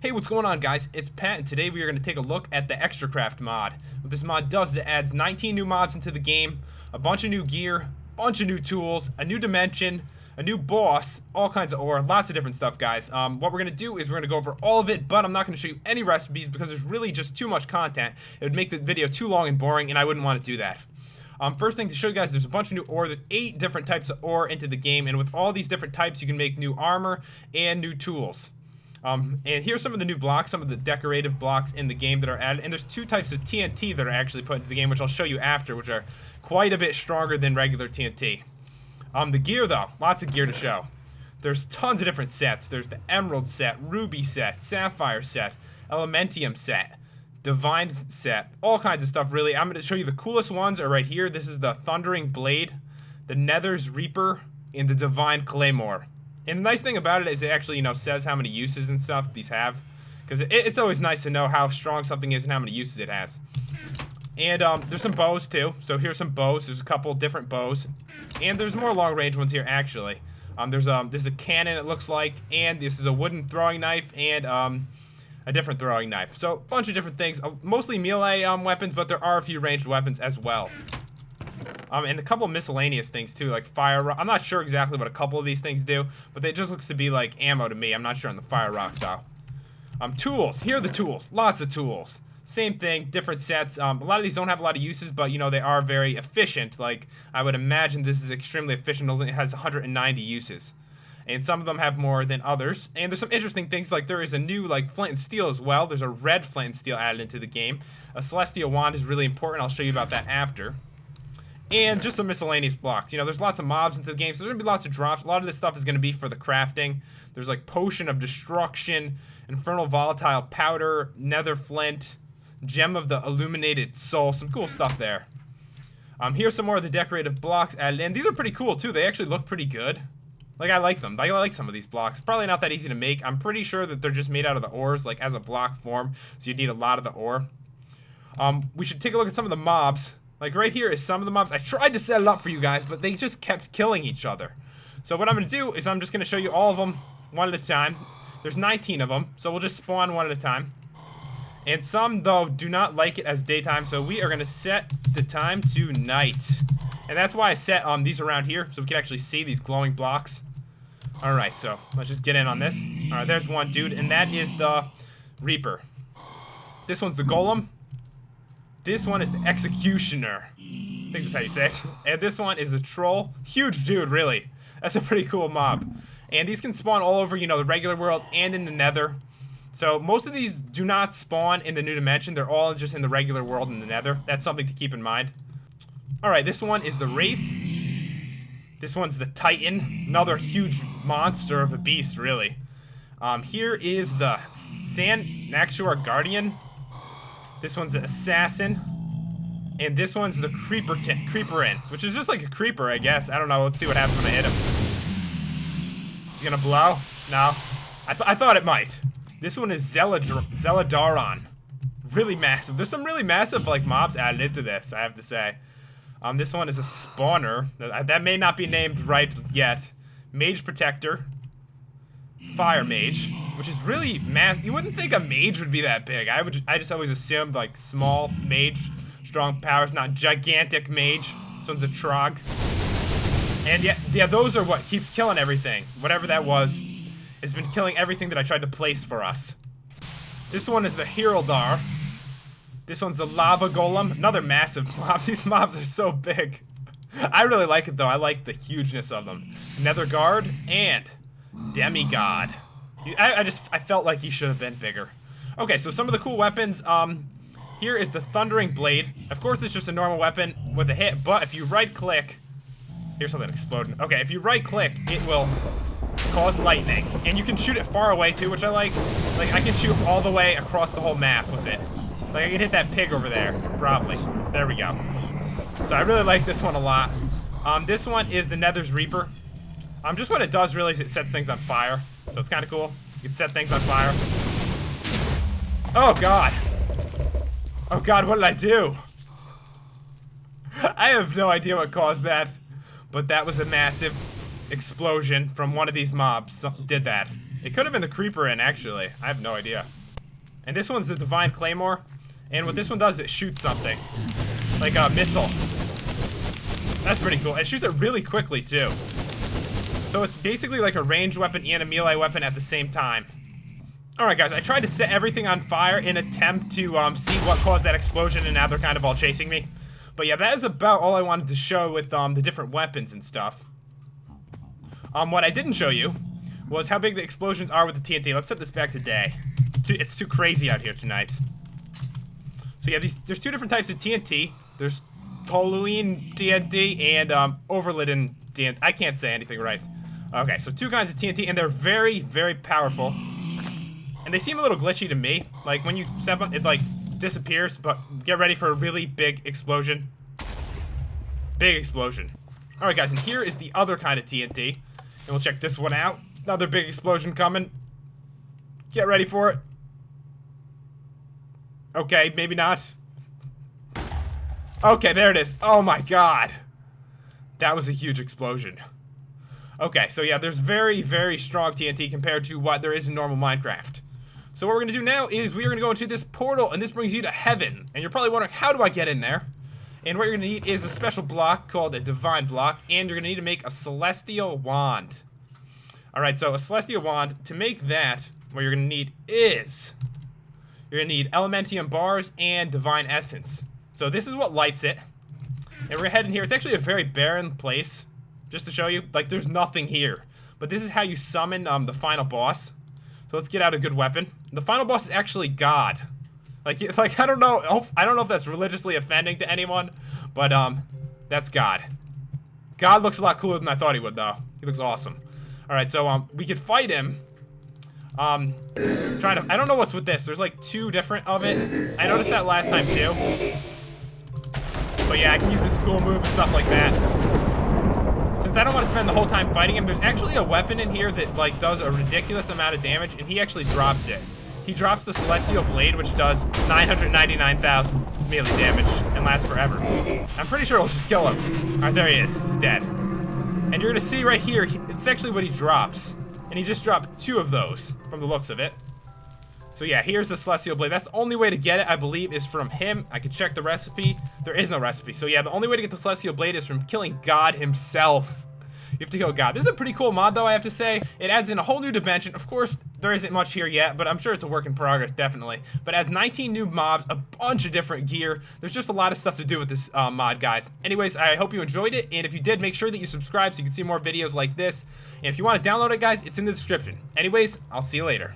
Hey, what's going on, guys? It's Pat, and today we are going to take a look at the Xtracraft mod. What this mod does is it adds 19 new mobs into the game, a bunch of new gear, a bunch of new tools, a new dimension, a new boss, all kinds of ore, lots of different stuff, guys. What we're going to do is we're going to go over all of it, but I'm not going to show you any recipes because there's really just too much content. It would make the video too long and boring, and I wouldn't want to do that. First thing to show you guys, there's a bunch of new ore. There's 8 different types of ore into the game, and with all these different types, you can make new armor and new tools. And here's some of the new blocks, some of the decorative blocks in the game that are added. And there's 2 types of TNT that are actually put into the game, which I'll show you after, which are quite a bit stronger than regular TNT. The gear, though, lots of gear to show. There's tons of different sets. There's the Emerald set, Ruby set, Sapphire set, Elementium set, Divine set, all kinds of stuff, really. I'm going to show you the coolest ones are right here. This is the Thundering Blade, the Nethers Reaper, and the Divine Claymore. And the nice thing about it is it actually, says how many uses and stuff these have. Because it's always nice to know how strong something is and how many uses it has. And there's some bows, too. So here's some bows. There's a couple different bows. And there's more long-range ones here, actually. There's a cannon, it looks like. And this is a wooden throwing knife and a different throwing knife. So a bunch of different things. Mostly melee weapons, but there are a few ranged weapons as well. And a couple of miscellaneous things too, like fire rock. I'm not sure exactly what a couple of these things do, but it just looks to be like ammo to me. I'm not sure on the fire rock though. Tools. Here are the tools. Lots of tools. Same thing, different sets. A lot of these don't have a lot of uses, but they are very efficient. Like I would imagine this is extremely efficient. It has 190 uses. And some of them have more than others. And there's some interesting things, like there is a new flint and steel as well. There's a red flint and steel added into the game. A celestial wand is really important. I'll show you about that after. And just some miscellaneous blocks. There's lots of mobs into the game, so there's going to be lots of drops. A lot of this stuff is going to be for the crafting. There's like Potion of Destruction, Infernal Volatile Powder, Nether Flint, Gem of the Illuminated Soul. Some cool stuff there. Here's some more of the decorative blocks added in. These are pretty cool, too. They actually look pretty good. Like, I like them. I like some of these blocks. Probably not that easy to make. I'm pretty sure that they're just made out of the ores, like as a block form, so you need a lot of the ore. We should take a look at some of the mobs. Like right here is some of the mobs. I tried to set it up for you guys, but they just kept killing each other. So what I'm going to do is I'm just going to show you all of them one at a time. There's 19 of them, so we'll just spawn one at a time. And some, though, do not like it as daytime, so we are going to set the time to night. And that's why I set these around here, so we can actually see these glowing blocks. Alright, so let's just get in on this. Alright, there's one dude, and that is the Reaper. This one's the Golem. This one is the Executioner. I think that's how you say it. And this one is a Troll. Huge dude, really. That's a pretty cool mob. And these can spawn all over, the regular world and in the Nether. So most of these do not spawn in the new dimension. They're all just in the regular world in the Nether. That's something to keep in mind. Alright, this one is the Wraith. This one's the Titan. Another huge monster of a beast, really. Here is the Naxxor Guardian. This one's the Assassin. And this one's the Creeper in, which is just like a creeper, I guess. I don't know. Let's see what happens when I hit him. Is he gonna blow? No. I thought it might. This one is Zeladaron. Really massive. There's some really massive mobs added into this, I have to say. This one is a Spawner. That may not be named right yet. Mage Protector. Fire Mage, which is really massive. You wouldn't think a mage would be that big. I just always assumed small mage, strong powers, not gigantic mage. This one's a Trog. And yeah, those are what keeps killing everything. Whatever that was, has been killing everything that I tried to place for us. This one is the Heraldar. This one's the Lava Golem, another massive mob. These mobs are so big. I really like it though. I like the hugeness of them. Nether Guard and Demigod. I felt like he should have been bigger. Okay, so some of the cool weapons. Here is the Thundering Blade. Of course, it's just a normal weapon with a hit, but if you right-click, here's something exploding. Okay, if you right-click, it will cause lightning, and you can shoot it far away too, which I like. Like I can shoot all the way across the whole map with it. Like I can hit that pig over there, probably. There we go. So I really like this one a lot. This one is the Nethers Reaper. Just what it does really is it sets things on fire. So it's kind of cool. You can set things on fire. Oh god. Oh god, what did I do? I have no idea what caused that. But that was a massive explosion from one of these mobs. Did that. It could have been the Creeper in, actually. I have no idea. And this one's the Divine Claymore. And what this one does, it shoots something. Like a missile. That's pretty cool. It shoots it really quickly, too. So it's basically like a ranged weapon and a melee weapon at the same time. Alright, guys, I tried to set everything on fire in an attempt to see what caused that explosion, and now they're kind of all chasing me. But yeah, that is about all I wanted to show with the different weapons and stuff. What I didn't show you was how big the explosions are with the TNT. Let's set this back to day. It's too crazy out here tonight. So yeah, there's two different types of TNT. There's toluene TNT and overlitten TNT. I can't say anything right. Okay, so two kinds of TNT, and they're very, very powerful. And they seem a little glitchy to me. Like, when you step on it, like, disappears, but get ready for a really big explosion. Big explosion. Alright, guys, and here is the other kind of TNT. And we'll check this one out. Another big explosion coming. Get ready for it. Okay, maybe not. Okay, there it is. Oh my god. That was a huge explosion. Okay, so yeah, there's very, very strong TNT compared to what there is in normal Minecraft. So what we're going to do now is we are going to go into this portal, and this brings you to heaven. And you're probably wondering, how do I get in there? And what you're going to need is a special block called a divine block, and you're going to need to make a celestial wand. Alright, so a celestial wand, to make that, what you're going to need is, you're going to need elementium bars and divine essence. So this is what lights it. And we're going to head in here. It's actually a very barren place, just to show you. Like, there's nothing here. But this is how you summon the final boss. So let's get out a good weapon. The final boss is actually God. Like I don't know if that's religiously offending to anyone, but that's God. God looks a lot cooler than I thought he would, though. He looks awesome. All right, so we could fight him. I don't know what's with this. There's like two different of it. I noticed that last time too. But yeah, I can use this cool move and stuff like that. Since I don't want to spend the whole time fighting him, there's actually a weapon in here that like does a ridiculous amount of damage, and he actually drops it. He drops the Celestial Blade, which does 999,000 melee damage and lasts forever. I'm pretty sure we'll just kill him. Alright, there he is. He's dead. And you're gonna see right here, it's actually what he drops. And he just dropped two of those, from the looks of it. So yeah, here's the Celestial Blade. That's the only way to get it, I believe, is from him. I could check the recipe. There is no recipe. So yeah, the only way to get the Celestial Blade is from killing God himself. You have to kill God. This is a pretty cool mod, though, I have to say. It adds in a whole new dimension. Of course, there isn't much here yet, but I'm sure it's a work in progress, definitely. But adds 19 new mobs, a bunch of different gear. There's just a lot of stuff to do with this mod, guys. Anyways, I hope you enjoyed it, and if you did, make sure that you subscribe so you can see more videos like this. And if you want to download it, guys, it's in the description. Anyways, I'll see you later.